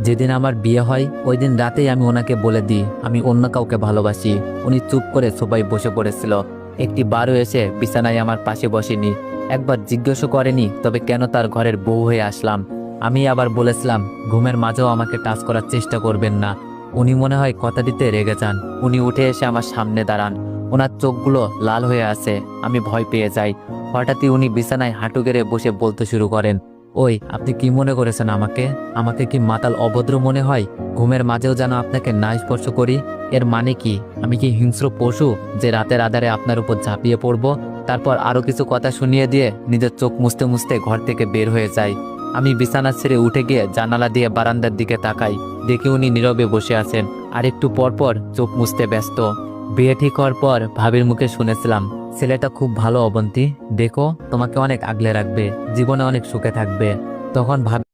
যেদিন আমার বিয়ে হয় ওই দিন রাতেই আমি ওনাকে বলে দিই আমি অন্য কাউকে ভালোবাসি। উনি চুপ করে সোফায় বসে পড়েছিল। একটি বারও এসে বিছানায় আমার পাশে বসেনি, একবার জিজ্ঞাসা করেনি তবে কেন তার ঘরের বউ হয়ে আসলাম। আমি আবার বলেছিলাম ঘুমের মাঝেও আমাকে টাচ করার চেষ্টা করবেন না। উনি মনে হয় কথা দিতে রেগে যান। উনি উঠে এসে আমার সামনে দাঁড়ান, ওনার চোখগুলো লাল হয়ে আছে। আমি ভয় পেয়ে যাই। হঠাৎই উনি বিছানায় হাঁটু গেড়ে বসে বলতে শুরু করেন, ওই আপনি কি মনে করেছেন আমাকে? আমাকে কি মাতাল অভদ্র মনে হয়? ঘুমের মাঝেও যেন আপনাকে না স্পর্শ করি? এর মানে কি আমি কি হিংস্র পশু যে রাতের আধারে আপনার উপর ঝাঁপিয়ে পড়ব? তারপর আরো কিছু কথা শুনিয়ে দিয়ে নিজের চোখ মুছতে মুছতে ঘর থেকে বের হয়ে যায়। আমি বিছানা ছেড়ে উঠে গিয়ে জানালা দিয়ে বারান্দার দিকে তাকাই, দেখি উনি নীরবে বসে আছেন আর একটু পরপর চোখ মুছতে ব্যস্ত। বিয়ে ঠিক হওয়ার পর ভাবির মুখে শুনেছিলাম ছেলেটা খুব ভালো অবন্তী, দেখো তোমাকে অনেক আগলে রাখবে, জীবনে অনেক সুখে থাকবে। তখন ভাবি